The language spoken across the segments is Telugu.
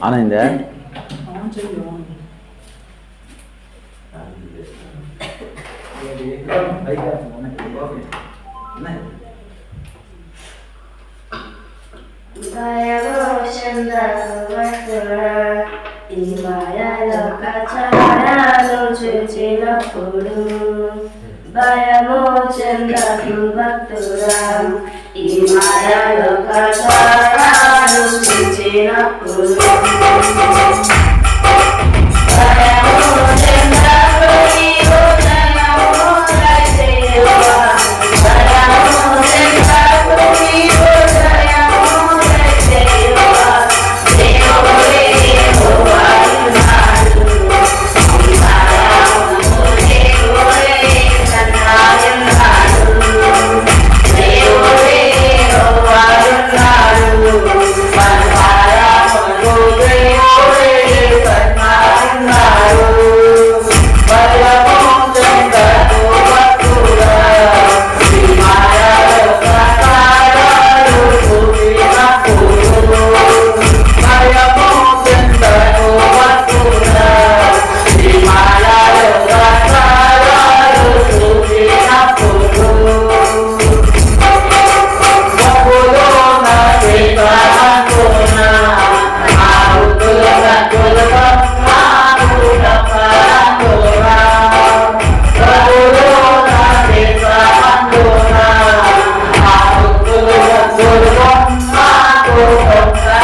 ఆన్ అయిందా? ఈ మాయలో కచారాలు చూచినప్పుడు భయము చెందకు భక్తురా. ఈ మాయలో కచారాలు చూచినప్పుడు భయము చెందకు నీవు జయము దయచేయవా. భయము చెందకు నీవు జయము దయచేయవా. దేవుడే యెహోవాయున్నాడు. ఈ మాయలో దేవుడే సన్నాయున్నాడు. దేవుడే యెహోవాయున్నాడు. పరమాత్ముడు దేవుడే సన్నాయున్నాడు. భయము చెందకు భక్తుడా. ఈ మాయలో కచారాలు చూచినప్పుడు భయము చెందకు భక్తుడా. ఈ మాయలో కచారాలు చూచినప్పుడు భక్తులోన దేవరాకున ఆరుతులుగా తులగా ఆరుటపరాకున భక్తులోన దేవరాకున ఆరుతులుగా తులగా ఆరుటపరాకున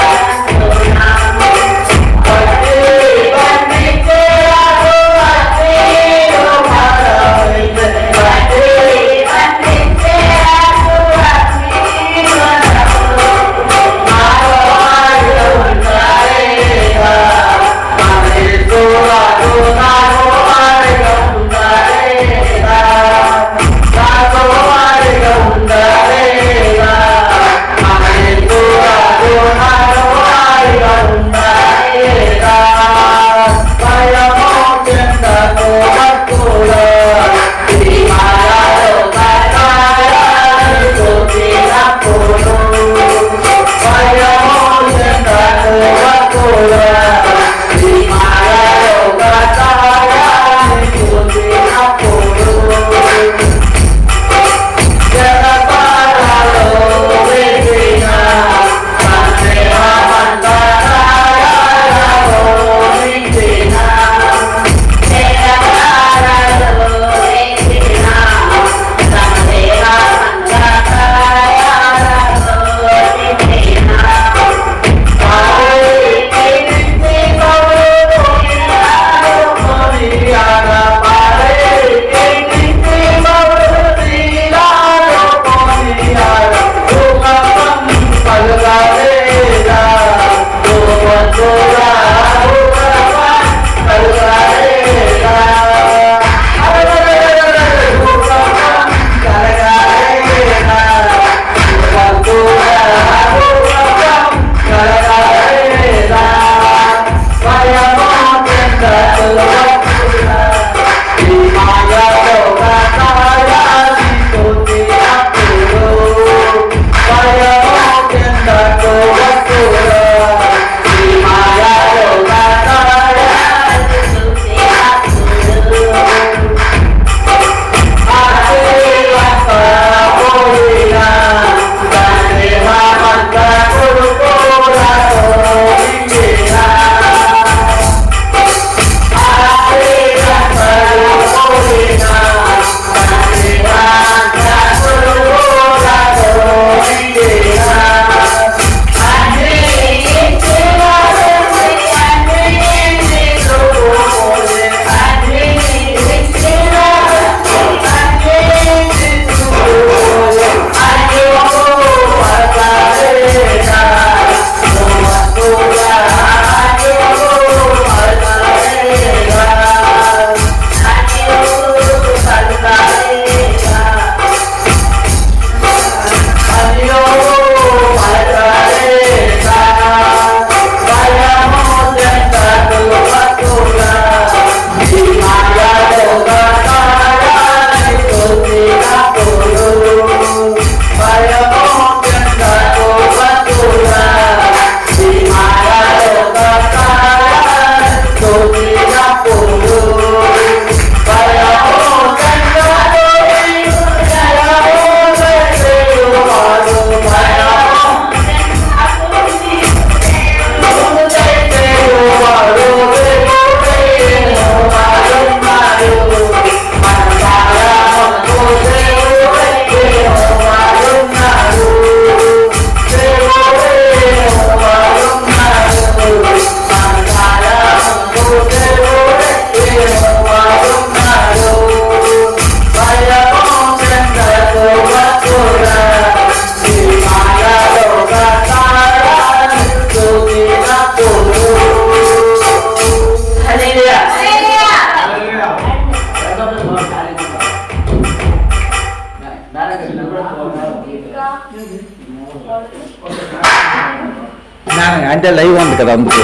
అంటే లైవ్ ఉంది కదా అందుకు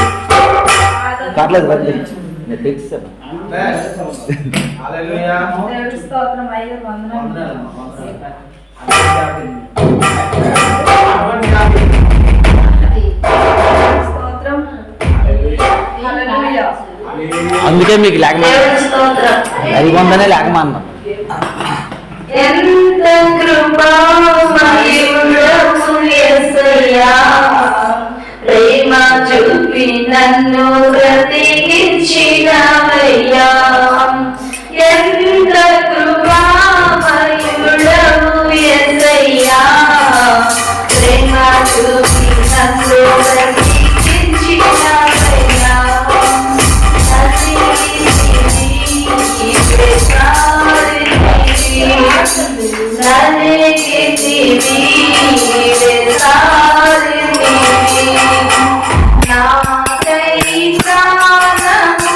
కాట్లేదు రండి నేను తెచ్చాను. దేవుడి స్తోత్రం అయ్యగారు వందనాలు. స్తోత్రం హల్లెలూయా. అందుకే మీకు లేకమా దేవుడి స్తోత్రం. లైవ్ ఉందనే లేకమా అన్నా. ఎంత కృపామయుడవు యేసయ్యా, ప్రేమ చూపి నన్ను బ్రతికించినవయ్యా. ఎంత కృపామయుడవు యేసయ్యా, ప్రేమ చూపి నన్ను బ్రతికించినవయ్యా. నాకై ప్రాణము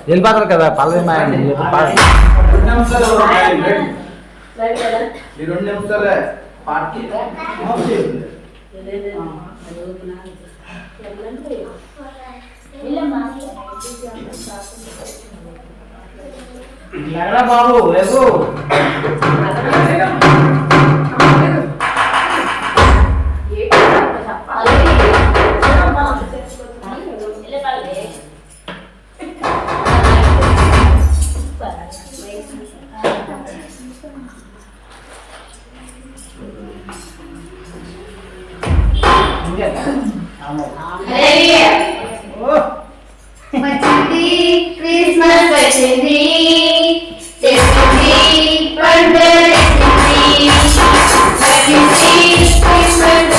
వెళ్ళిపోతారు కదా పల్లవి మా ఆయన. ఈ 2 నిమిషాలే పాటకి ఎక్కడ బాబు రేపు వచ్చింది క్రిస్మస్ వచ్చింది తెచ్చింది పండుగ వచ్చింది క్రిస్మస్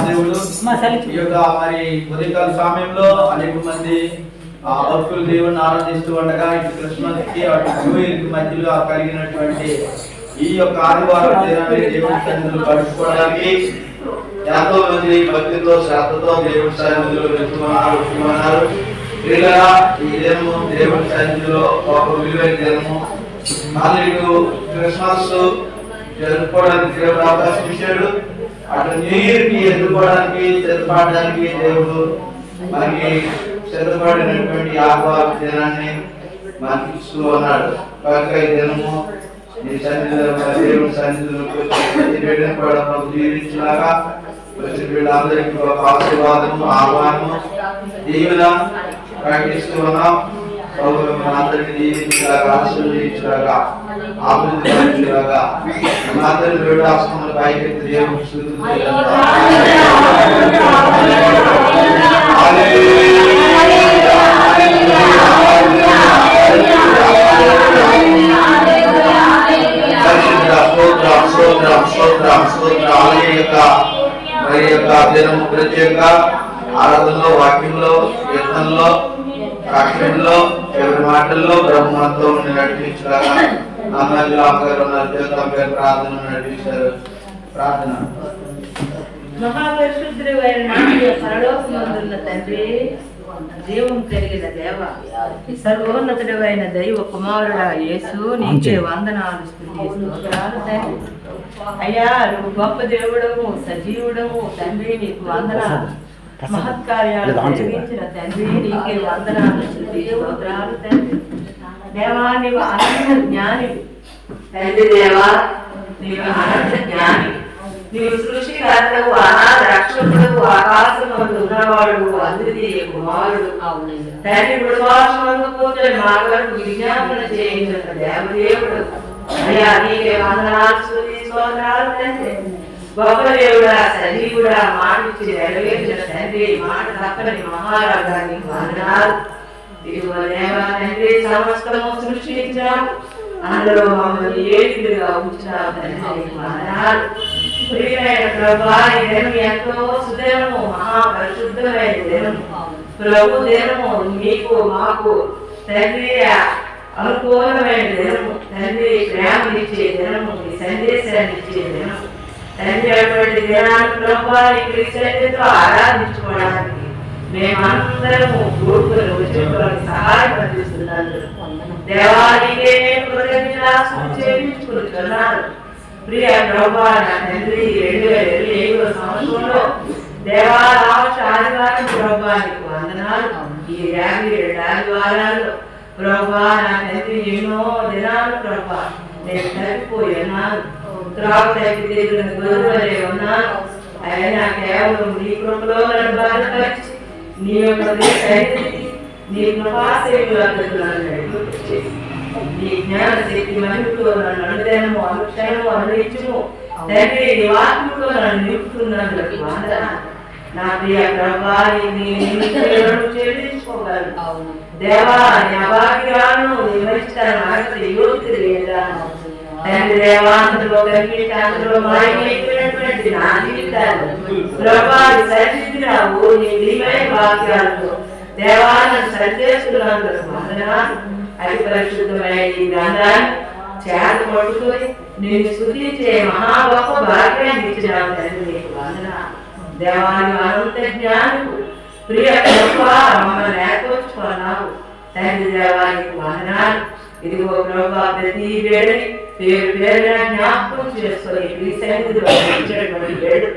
దేవుడు ఈ యొక్క మరి ఉదయకాల సమయంలో అనేక మంది భక్తులు దేవుడిని ఆరాధిస్తూ ఉండగా ఇటు క్రిస్మస్ కి అటు న్యూ ఇయర్ కి మధ్యలో కలిగినటువంటి ఈ యొక్క ఆదివారం దినాన్ని దేవుడి సన్నిధిలో గడుపుకోవడానికి ఎంతో మంది భక్తితో శ్రద్ధతో దేవుడి సన్నిధిలో వెళ్తున్నారు. ఈ దినము దేవుడి సన్నిధిలో ఒక విలువైన దినము. నాలుగు క్రిస్మస్ జరుపుకోవడానికి దేవుడు అవకాశం ఇచ్చాడు. అటు న్యూ ఇయర్ కి ఎదుర్కోవడానికి సిద్ధపడడానికి దేవుడు మనకి సిద్ధపడినటువంటి ఆహ్వాన దినాన్ని మనకి ఇస్తూ ఉన్నాడు. కనుక ఈ దినము నీ సన్నిధిలో దేవుడి సన్నిధిలోకి ప్రతి బిడ్డను కూడా మనం జీవించలాగా ప్రతి బిడ్డలందరికీ ఒక ఆశీర్వాదము ఆహ్వానము దీవెన ప్రకటిస్తూ ఉన్నాం. అందరికీ జీవించలాగా ఆశీర్వదించలాగా అభివృద్ధి పరచలాగా అందరి వేడాసముల పైకి దేవుని స్తుతించలాగా ప్రత్యేకంగా ఆరాధనలో వాక్యంలో కీర్తనలో సాక్ష్యంలో ఎవరి మాటల్లో బ్రహ్మతో నడిపించగా ప్రార్థన నడిపించారు. ప్రార్థన. మహాపరిశుద్ధుడైన పరలోకమందున్న తండ్రి, జీవం కలిగిన దేవ, సర్వోన్నతుడైన దైవ కుమారుడా యేసు, నీకే వందనాలు స్తుతి స్తోత్రాలు తండ్రి. అయ్యా, నువ్వు గొప్ప దేవుడము సజీవుడము తండ్రి, నీకు వందనాలు. మహత్కార్యాలు జరిగించిన తండ్రి, నీకే వందనాలు స్తుతి స్తోత్రాలు తండ్రి. దేవా, నీవు అనంత జ్ఞాని తండ్రి. దేవా, నీవు అనంత జ్ఞాని. నీవు సృష్టికర్తవు, అనాథ రక్షకుడు, ఆకాశమందు ఉన్నవాడు, అద్వితీయ కుమారుడు తండ్రి. మృగాశమందు కూర్చొని మా కొరకు విజ్ఞాపన చేయించిన దేవదేవుడు. అయ్యా, నీకే వందనాలు స్తుతి స్తోత్రాలు తండ్రి. గొప్ప దేవుడా సజీవుడా, మాటిచ్చి నెరవేర్చిన తండ్రి, మాట తప్పని మహారాజా, నీకు వందనాలు. ఇదిగో దేవా తండ్రి, సమస్తము సృష్టించావు, అందులో మమ్మల్ని ఏడుగా ఉంచావు తండ్రి, నీకు వందనాలు. ప్రియమైన ప్రభువా, ఈ దినం ఎంతో సుదినము, మహాపరిశుద్ధమైన దినము, ప్రభు దినము, మీకు మాకు తండ్రి అనుకూలమైన దినము తండ్రి. ప్రేమనిచ్చే దినము, మీ సందేశాన్ని ఇచ్చే దినము తండ్రి. అటువంటి దినాన్ని ప్రభువా క్రీస్తుతో ఆరాధించుకోవడానికి మేమందరము కూడుకుని వచ్చుకోవడానికి సహాయం అందిస్తున్నాను. దేవానికి కృతజ్ఞతలు చెల్లించుకుంటున్నాను. ప్రియ ప్రభువా, నా తండ్రి, 2027 సంవత్సరంలో దేవా రాష్ట్ర ఆదివారం ప్రభువా నీకు వందనాలు. ఈ 57 ఆదివారాల్లో ప్రభువా నా తండ్రి, ఎన్నో దినాలు ప్రభువా నేను తప్పిపోయి ఉన్నాను. త్రాగు తప్పి దగ్గర గొడవలే ఉన్నాను. అయినా కేవలం నీ కృపలో నన్ను బాధపరిచి నీ యొక్క నీ కృపాశైలు నీ జ్ఞాన శక్తి మహిళతో నన్ను అనుదినము అనుక్షణము అనురించుము తండ్రి. నీ వాక్యంతో నన్ను నింపుతున్నందుకు వందనాలు. నా ప్రియ ప్రభువా, చెల్లించుకోగలను దేవా. నీ అభాగ్యాలను నిమరిస్తాను యోగ్యత లేదా తండ్రి. దేవాంతలో కలిగినటువంటి మాయమైపోయినటువంటి నా జీవితాలు ప్రభా సరిదిద్దినావు నీ విలువైన వాక్యాలతో. దేవాలను సరిచేస్తున్నందుకు వందనాలు. అతి పరిశుద్ధమైన ఈ గ్రంథాన్ని చేత పట్టుకొని నేను స్తుతించే మహా గొప్ప భాగ్యాన్ని ఇచ్చినావు తండ్రి, నీకు వందనాలు. దేవాని అనంత జ్ఞానము ప్రియ ప్రభువా, మమ్మల్ని ఏర్పరచుకున్నావు తండ్రి. దేవానికి వందనాలు. ఇదిగో ప్రభువా, ప్రతి వేడిని పేరు పేరుగా జ్ఞాపకం చేసుకొని ఈ సన్నిధిలో ఇచ్చినటువంటి వేడు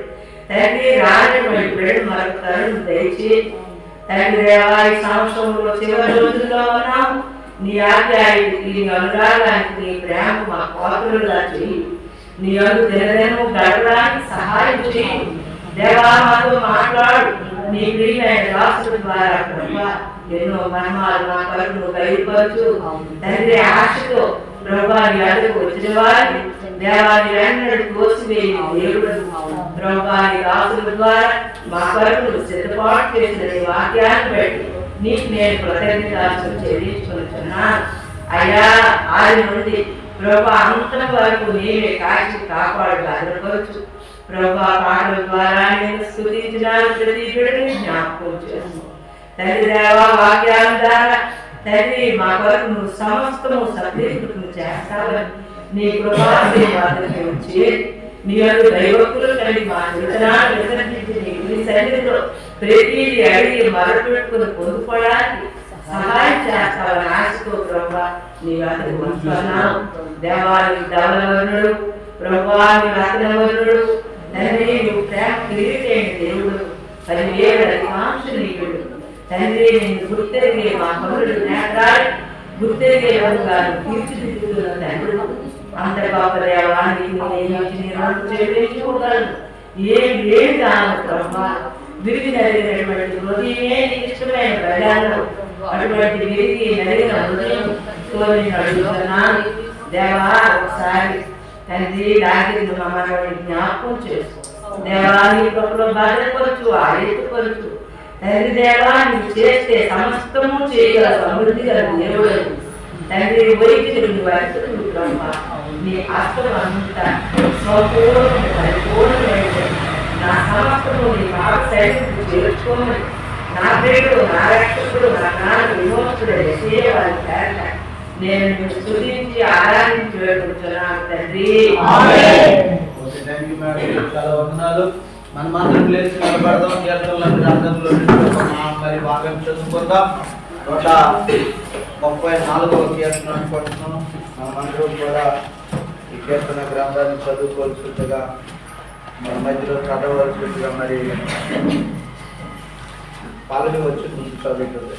తండ్రి, రానటువంటి వేడు మరొక తరుణం దయచి తండ్రి. దేవా, ఈ సంవత్సరంలో చివరి రోజుల్లో ఉన్నాము. నీ ఆప్యాయతకి, నీ అనురాగానికి, నీ ప్రేమకు మా పాత్రలుగా చేయి. నీ అను దినదినము గడపడానికి సహాయం చేయి దేవా. మాతో మాట్లాడు నీ ప్రియమైన దాసుల ద్వారా ప్రభా. ఎన్నో మర్మాలు మా కొరకు బయలుపరచు తండ్రి. ఆశతో ప్రభా నీ అడుగు వచ్చిన వారిని దేవాన్ని వెంటనే కోసివేయి దేవుడు ప్రభా. నీ దాసుల ద్వారా మా కొరకు సిద్ధపాటు చేసిన నీ వాక్యాన్ని బట్టి నీకు నేను కృతజ్ఞతలు చెల్లించుకుంటున్నాను. అయ్యా, ఆది నుండి ప్రభా అంతం వరకు నీవే కాచి కాపాడు భద్రపరచు ప్రభా పాటల ద్వారా నేను స్తుతించినాను ప్రతి బిడ్డని జ్ఞాపకం చేసుకో తండ్రి దేవా వాక్యాల ద్వారా తండ్రి మా కొరకు నువ్వు సమస్తము సత్యకృతం చేస్తావని నీ కృపాశీర్వాదాన్ని వచ్చి నీ యొక్క దైవకులు తండ్రి మా విత్తనాలు విసర్జించి నీ సన్నిధిలో ప్రతి అడిగి మరపెట్టుకుని పొందుకోవడానికి సహాయం చేస్తావని ఆశతో ప్రభా నీ వద్దకు వస్తున్నాం. దేవాలయ ధవలవర్ణుడు ప్రభా నీ రత్నవర్ణుడు తండ్రి నువ్వు ప్రేమ తెలియచేయండి దేవుడు 10,000 అధికాంక్షనీయుడు తండ్రి నేను గుర్తెరిగే మా పనులు నేత్రాలు గుర్తెరిగే వారుగా తీర్చిదిద్దుతున్న తండ్రి అంత గొప్ప దేవానికి చెల్లించుకోగలను ఏమి లేదు దాని ప్రభా విరిగి నలిగినటువంటి హృదయమే నీకు ఇష్టమైన ప్రజల్లో అటువంటి విరిగి నలిగిన హృదయంతో నేను అడుగుతున్నాను దేవా ఒకసారి తండ్రి దానికి మమ్మల్ని జ్ఞాపకం చేసుకో దేవా నీ కృపలో భద్రపరచు ఆరెత్తుపరచు తండ్రి దేవా నువ్వు చేస్తే సమస్తము చేయగల సమృద్ధి గల దేవుడు తండ్రి వైద్యుడు వైద్యుడు బ్రహ్మ నీ హస్తం అంతా సంపూర్ణ పరిపూర్ణమైన నా సమస్తము నీ పాపశైలికి చేర్చుకోమని నా ప్రియుడు నా రక్షకుడు నా ప్రాణ విమోచకుడు వారి పేరట నేను నిన్ను స్తుతించి ఆరాధించి వేడుకుంటున్నాను తండ్రి. చాలా వందనాలు. మన మాత్రం ప్లేస్ నిలబడదాం. కీర్తనల గ్రంథంలో మరి భాగం చదువుకుందాం. 134వ కీర్తన అనుకుంటున్నాం. మనమందరం కూడా ఈ కీర్తన గ్రంథాన్ని చదువుకోవాల్సిందిగా మన మధ్యలో చదవలసిందిగా మరి పాలన వచ్చి ముందు చదువుతుంది.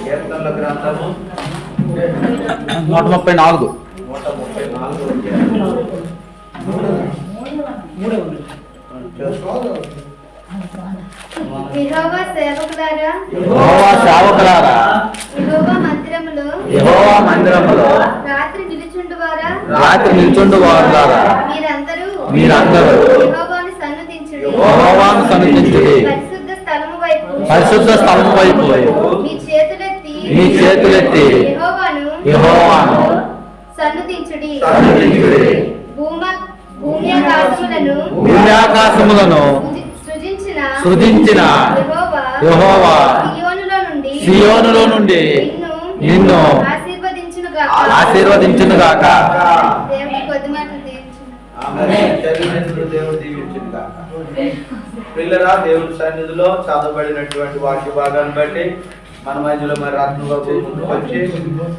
కీర్తనల గ్రంథము 134. 134 యెహోవా సేవకులారా యెహోవా సేవకులారా యెహోవా మందిరములో రాత్రి నిలుచుండు వారులారా మీరందరూ యెహోవాను సన్నుతించుడి పరిశుద్ధ స్థలము వైపు మీ చేతులెత్తి యెహోవాను సన్నుతించుడి భూమి ఆకాశములను సృజించిన యెహోవా సియోనులో నుండి నిన్ను ఆశీర్వదించును గాక. పిల్లరా దేవుని సన్నిధిలో చదవబడినటువంటి వాక్య భాగాన్ని బట్టి మన మధ్యలో మరి రత్నబాబు ముందుకు వచ్చి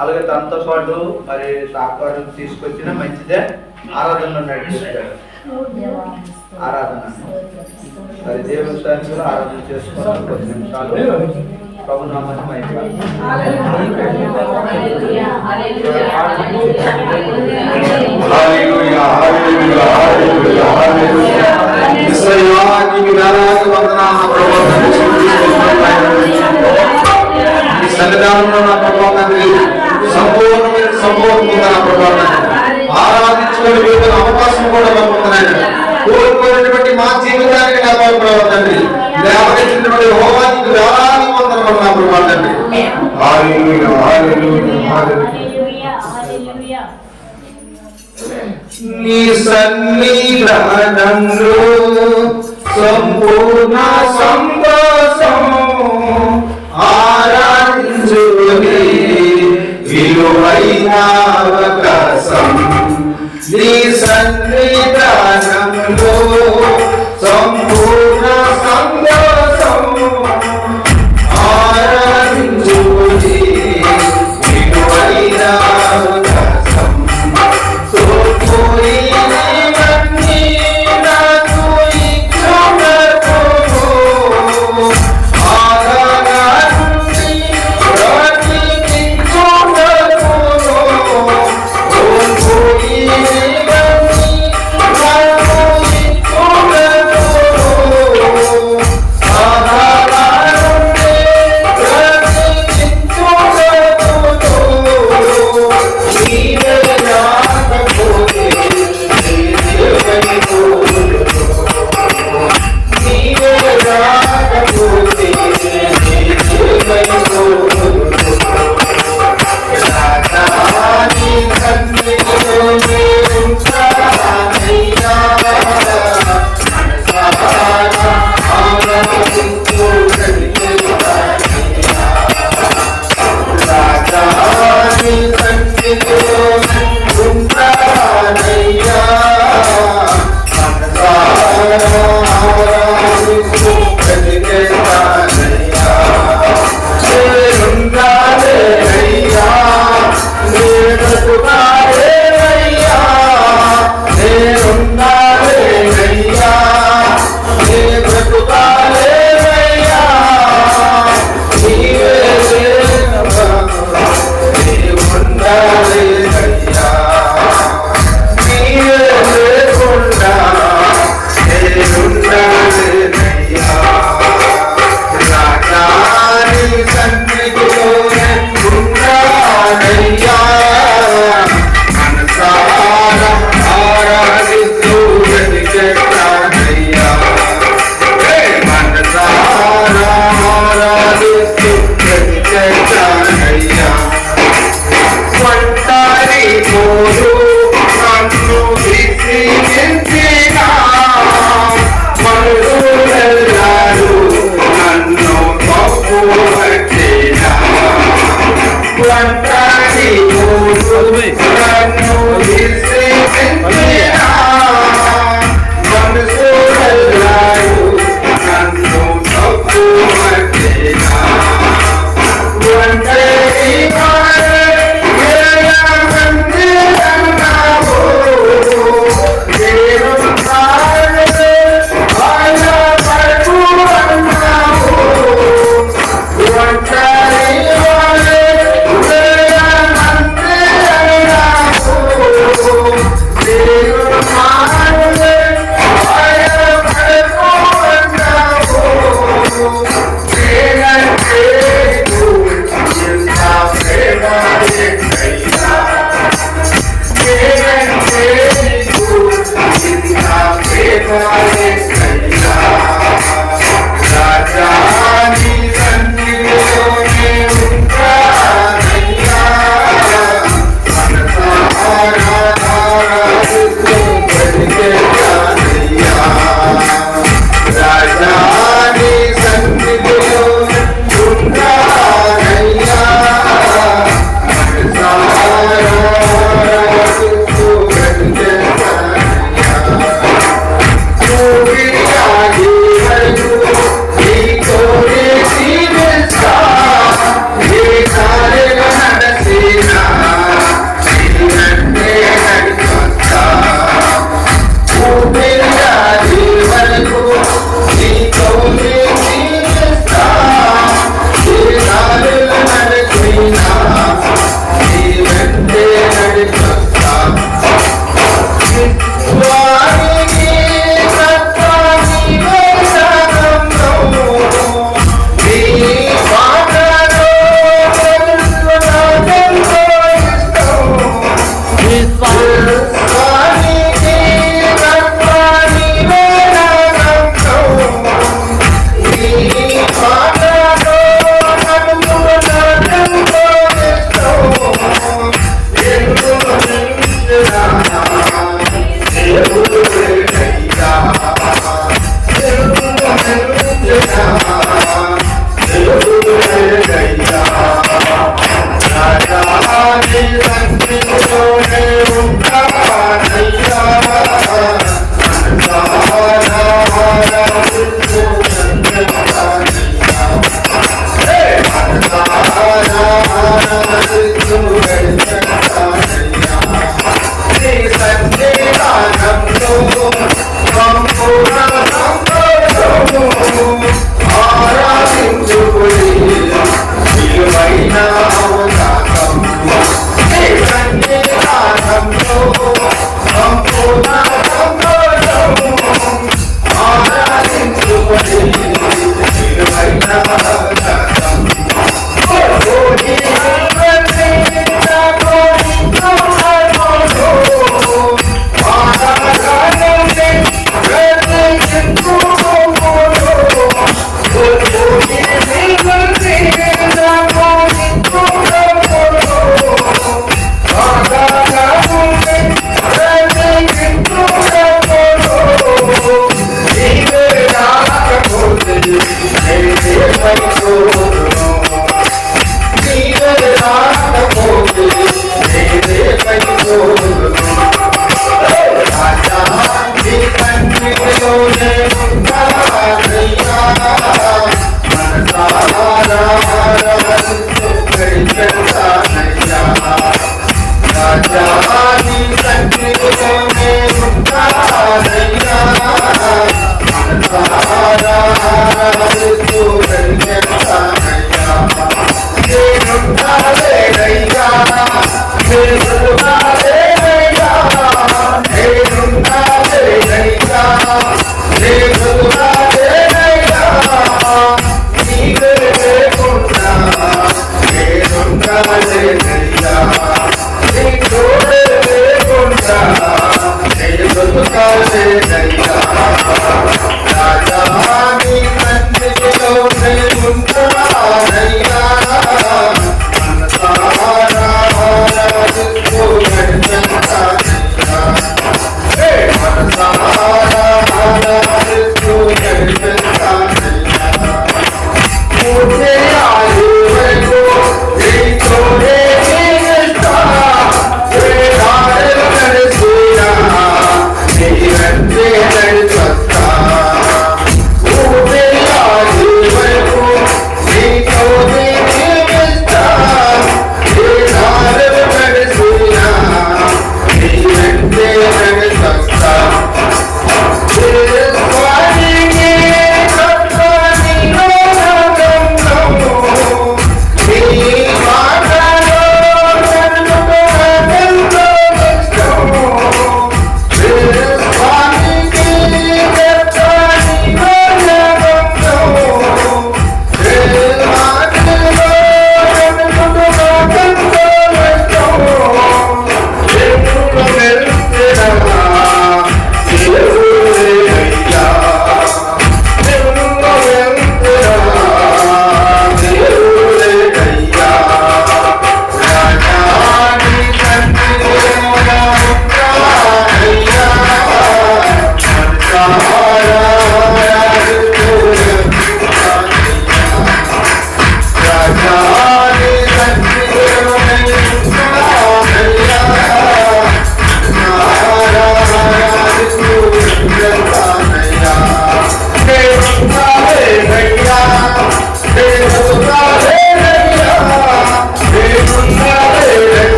అలాగే తనతో పాటు మరి సహకారం తీసుకొచ్చిన మంచిదే ఆరాధనలో నడిపిస్తారు. ఆరాధన మరి దేవుని సన్నిధిలో ఆరాధన చేసుకున్నాం 10 నిమిషాలు ప్రభు నామమున మహిమ. హల్లెలూయా హల్లెలూయా హల్లెలూయా హల్లెలూయా యేసయ్యాకి నారాయణ వందనాలు ప్రభు ఈ సన్నిధానంలో నా ప్రభు తండ్రి సంపూర్ణంగా నా ప్రభు ఆరాధించుకునే అవకాశం కూడా పొందుతున్నాను. కోరుకునేటువంటి మా జీవితానికి నా ప్రభు తండ్రి లేవనెత్తినటువంటి యెహోవాకి వేలాది వందనాలు నా ప్రభు తండ్రి. హల్లెలూయా హల్లెలూయా హల్లెలూయా నీ సన్నిధానంలో సంపూర్ణ సంతోషము ఆరాధించుని విలువైన అవకాశం నీ సన్నిధానంలో సంపూర్ణ సంతోషము ఆరాధించుని విలువైన అవకాశం Hare ఆరాధిస్తూ కనిపిస్తానయ్యా నేనున్నాలేనయ్యా నేనున్నాలేనయ్యా నేనున్నాలేనయ్యా నేనున్నాలేనయ్యా నీవే లేకుండా నేనున్నాలేనయ్యా నీ తోడే లేకుండా నేనున్నాలేనయ్యా రాజా నీ సన్నిధిలో నేనున్నానయ్యా మనసారా ఆరాధిస్తూ కనిపిస్తానయ్యా మనసారా ఆరాధిస్తూ కనిపిస్తానయ్యా ముझे आए को तोरे निस्ता वेदार कर सुना निरंते कर सकता मुझे आए को तोरे निस्ता वेदार कर सुना निरंते कर सकता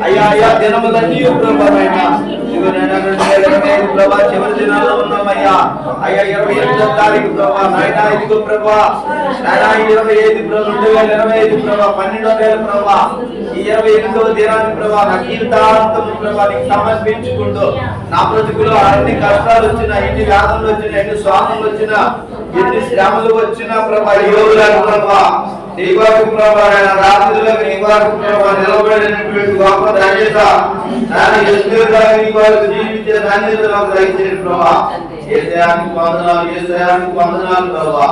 అయ్యా దినములన్నీ ప్రభావైనా ప్రభా చివరి దినాల్లో ఉన్నామయ్యా అయ్యా 28వ తారీఖు ప్రభా నాయనా ఇదిగో ప్రభా నాయనా 25 2025 ప్రభా 12వ నెల ప్రభా ఈ 28వ దినాన్ని ప్రభా నా జీవితాంతం ప్రభా నీకు సమర్పించుకుంటూ నా బ్రతుకులో అన్ని కష్టాలు వచ్చినా ఎన్ని వ్యాధులు వచ్చినా ఎన్ని స్వాములు వచ్చినా ఎన్ని శ్రమలు వచ్చినా ప్రభా యోగులకు ప్రభా నీ వరకు ప్రభా రాత్రులకు నీ వరకు ప్రభా నిలబడినటువంటి గొప్ప ధన్యత నాని ఎదురుగా నీ వరకు జీవించే ధన్యత నాకు దయచేయండి ప్రభా యేసయ్యానికి వందనాలు ప్రభా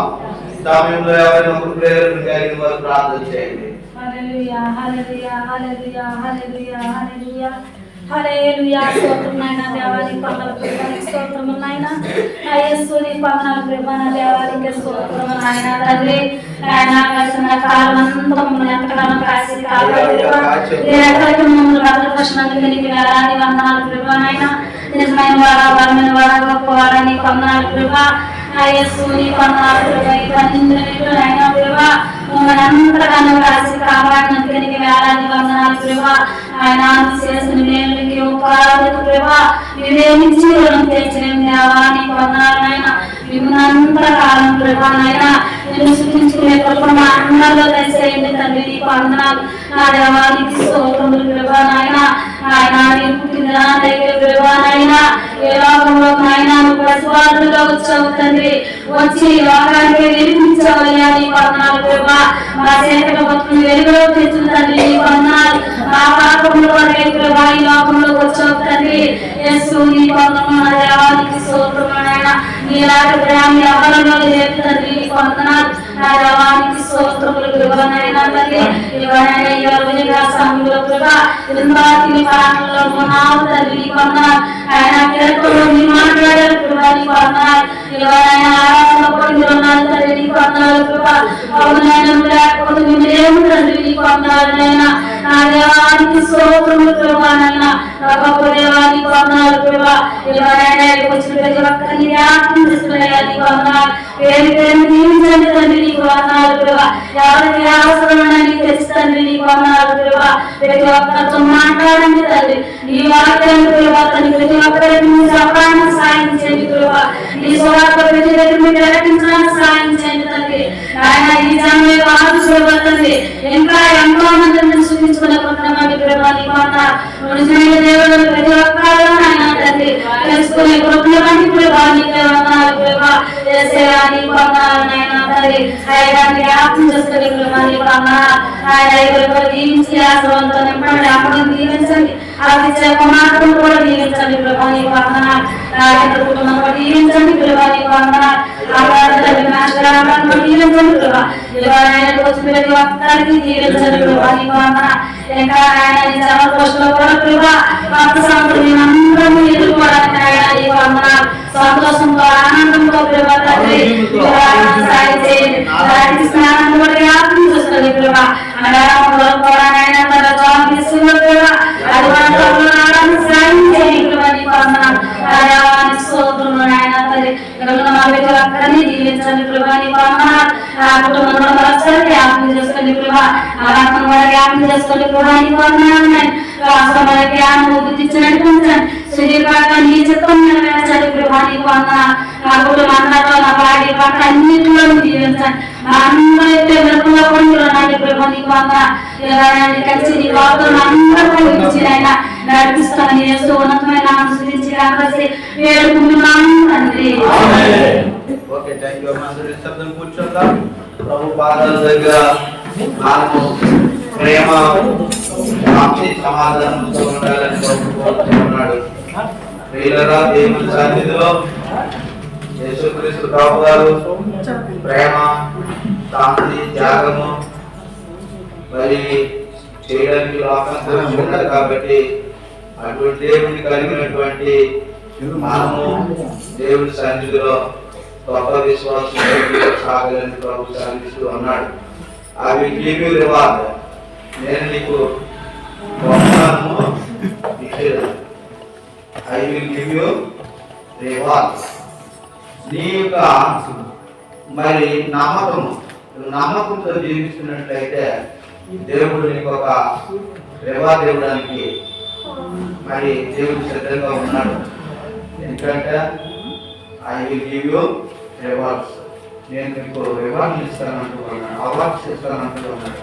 సమయంలో ఎవరైనా ఒక ప్రేరణ కలిగిన వారు ప్రార్థన చేయండి హల్లెలూయా హల్లెలూయా హల్లెలూయా హల్లెలూయా హల్లెలూయా హల్లెలూయా స్తోత్రం నాయనా దేవానికి వందనాలు స్తోత్రం నాయనా నా యేసుని వందనాలు ప్రభువా దేవానికి స్తోత్రం నాయనా తండ్రి నాయనా కసిన కాలమంతా మమ్మల్ని ఎంతగానో కాసి కాపాడుదువా ఎక్కడికి మమ్మల్ని భద్రపరిచినందుకు నీకు వేలాది వందనాలు ప్రభువా నాయనా నిజమైన వాడా బలమైన వాడా గొప్పవాడా నీకు వందనాలు ప్రభువా నా యేసుని వందనాలు ప్రభువా ఇవన్నిటిలో నాయనా ప్రభువా మమ్మల్ని ఎంతగానో కాసి కాపాడినందుకు నీకు వేలాది వందనాలు ప్రభువా ఆయన చేసిన మేలుకి ఉపకారాలకు ప్రభువా వివేమించి రుణం తీర్చిన దేవా నీకు వందనాలు నాయనా విమనంతకాలం ప్రభువా నాయనా నిన్ను స్తుతించుకునే కృప మా అందరిలో దయచేయండి తండ్రి నీకు వందనాలు నా దేవా నీకు స్తోత్రములు ప్రభువా నాయనా ఆయన నేను పుట్టిన దగ్గర ప్రభానైనా ఏ లోకంలో ఆయన పశువాదులుగా వచ్చావు తండ్రి, వచ్చి లోకానికి వెలిపించవయ్యా నీ వందనాలు ప్రభా. మా చేతుల బతుకుని వెలుగులో తెచ్చుందండి నీ వందనాలు. మా పాపంలో ప్రభా ఈ లోకంలో వచ్చావు తండ్రి. యేసు నీ వందనాలు దేవానికి స్తోత్రములైనా. నీలాంటి ప్రేమ ఎవరిలో లేదు తండ్రి, నీ వందనాలు నా దేవానికి స్తోత్రములు ప్రభానైనా తండ్రి. ఇవరైనా ఈ రోజుగా సమయంలో ప్రభా ఇందాకి పాటల్లో ఉన్నావు తండ్రి, నీ వందనాలు. ఆయన పేరుతో నీ మాట్లాడారు ప్రభా, నీ వందనాలు. ఎవరైనా ఆరాధన పొంది ఉన్నారు తండ్రి, నీ వందనాలు ప్రభా. అవునైనా లేకపోతే మేము ఏమి తండ్రి, నీ వందనాలైనా. నా దేవానికి స్తోత్రములు ప్రభానైనా. నా గొప్ప దేవానికి వందనాలు ప్రభా. ఎవరైనా వచ్చిన ప్రతి ఒక్కరిని జ్ఞాపకం చేసుకున్నాయా నీ వందనాలు. పేరు పేరు నియమించండి తండ్రి, నీకు వందనాలు ప్రభా. ఎవరికి అవసరమని తెచ్చుతండ్రి, నీకు వందనాలు ప్రభా. ప్రతి ఒక్కరితో మాట్లాడండి తండ్రి, నీ వాక్యాన్ని ప్రభా. తండ్రి ప్రతి ఒక్కరికి నీ సహాయాన్ని సాధించండి ప్రభా. నీ స్వార్థ ప్రతి దగ్గర మీరు ప్రకటించడానికి సాధించండి తండ్రి. ఆయన ఈ సమయంలో ఆశీర్వదండి. ఇంకా ఎంతో మందిని సూచించుకున్నటువంటి ప్రభా నీ వందనాలు. నిజమైన దేవుడు ప్రతి ఒక్కరిలో ఆయన తండ్రి తెలుసుకునే కృపను బట్టి ప్రభా నీకే వందనాలు ప్రభా. యేసయ్యా నీకు వందనాలు నాయనా తండ్రి. ఆయన జ్ఞాపకం చేసుకునే ప్రభా నీకు వందనాలు. ఆయన ఎవరికో దీవించి ఆశీర్వాదంతో నింపండి, అప్పుడు దీవించండి. అది చెప్ప మాత్రం కూడా దీవించండి ప్రభా నీకు వందనాలు. రాజేంద్ర కుటుంబం దీవించండి ప్రభా నీకు వందనాలు. దీవించండి ప్రభా. ఎవరైనా వచ్చిన ప్రతి ఒక్కరికి దీవించండి ప్రభా నీకు వందనాలు. ఇంకా ఆయన నిజాల పోస్టులో కూడా ప్రభా భక్త సంబంధం అందరూ ఎదుర్కోవడానికి ఆయన నీకు వందనాలు. సంతోషంతో ఆనందంతో ప్రభా తండ్రి సాయం చేయండి. దానికి స్నానం కూడా జ్ఞాపకం చూస్తుంది ప్రభా. అనారంలో కూడా ఆయన తన జాబ్ తీసుకున్న ప్రభా అది మనం సాయం చేయండి ప్రభా నీకు వందనాలు. రాజావానికి స్తోత్రములు నాయన తండ్రి. అక్కడనే దీవించండి ప్రభా నీకు వందనాలు. ఆ కుటుంబంలో మరొకసారి జ్ఞాపకం చేసుకోండి ప్రభా. ఆ రకం కూడా జ్ఞాపకం చేసుకోండి ప్రభా నీకు వందనాలు. రాష్ట్రంలో జ్ఞానం బుద్ధించండి కొంచెం శరీరాక నీ చిత్తం నెరవేర్చండి ప్రభా నీకు వందనాలు. నా కుటుంబంలో నా భార్య పట్ల అన్నింటిలో దీవించండి. మా అందరైతే వెలుగులో కొంటున్నాడు ప్రభా నీకు వందనాలు. ఎవరైనా కలిసి నీ వార్తలు అందరూ ఇచ్చినైనా నడిపిస్తాను చేస్తూ ఉన్నతమైన అనుసరించి రాసి వేడుకుంటున్నాను తండ్రి. Okay, thank you. అందరూ శబ్దం కూర్చుందాం. ప్రభు పాదాల దగ్గర మనము ప్రేమ శాంతి సమాధానంతో ఉండాలని కోరుకుంటున్నాడు. ప్రియులారా, దేవుని సన్నిధిలో యేసుక్రీస్తు ప్రభు గారు ప్రేమ, శాంతి, త్యాగము మరి చేయడానికి లోకంతో ఉన్నారు కాబట్టి అటువంటి దేవుని కలిగినటువంటి మనము దేవుని సన్నిధిలో గొప్ప విశ్వాసం సాగాలని ప్రభు సాగిస్తూ ఉన్నాడు. I will give you reward. నేను నీకు బహుమానము ఇచ్చేది. I will give you reward. నీ యొక్క మరి నమ్మకంతో జీవిస్తున్నట్లయితే దేవుడు నీకు ఒక రివార్డ్ ఇవ్వడానికి మరి దేవుడు సిద్ధంగా ఉన్నాడు. ఎందుకంటే I will give you rewards. నేను మీకు రివార్డ్ ఇస్తానంటూ ఉన్నాడు, అవార్డ్స్ ఇస్తానంటూ ఉన్నాడు.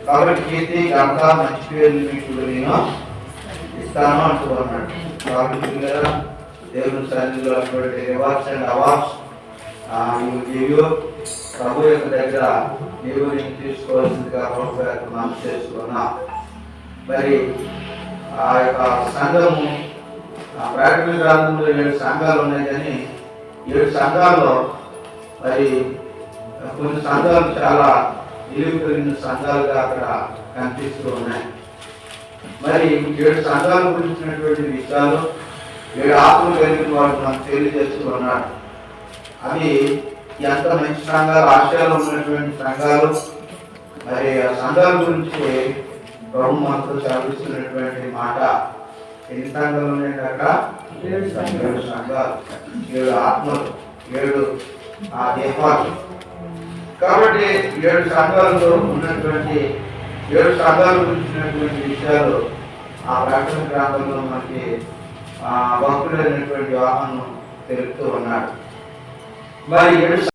కాబట్టి కీర్తి, ఘనత, మంచి పేరు మీకు నేను ఇస్తాను అంటూ ఉన్నాడు. కాబట్టి దేవుని సన్నిధిలో అటువంటి రివార్డ్స్ అండ్ అవార్డ్స్ ప్రభు యొక్క దగ్గర దేవుని తీసుకోవాల్సిందిగా మనం చేసుకున్నా. మరి ఆ యొక్క సంఘము ప్రకటన గ్రంథంలో 7 సంఘాలు ఉన్నాయి, కానీ 7 సంఘాల్లో మరి కొన్ని సంఘాలు చాలా విలువ కలిగిన సంఘాలుగా అక్కడ కనిపిస్తూ ఉన్నాయి. మరి 7 సంఘాల గురించినటువంటి విషయాలు 7 ఆత్మలు కలిగిన వాడు మనకు తెలియజేస్తూ ఉన్నాడు. అవి ఎంత మంచి సంఘాలు, ఆశయాలు ఉన్నటువంటి సంఘాలు. మరి ఆ సంఘాల గురించి ప్రభు మనతో చదివిస్తున్నటువంటి మాట, ఎన్ని సంఘాలు ఉన్నాయంటే అక్కడ 7 సంఘాలు, 7 ఆత్మలు, 7 దీపాలు. కాబట్టి 7 సంఘాలలో ఉన్నటువంటి 7 సంఘాల గురించినటువంటి విషయాలు ఆ ప్రకటన గ్రంథంలో మనకి భక్తుడైనటువంటి యోహాను తెలుపుతూ ఉన్నాడు. మరి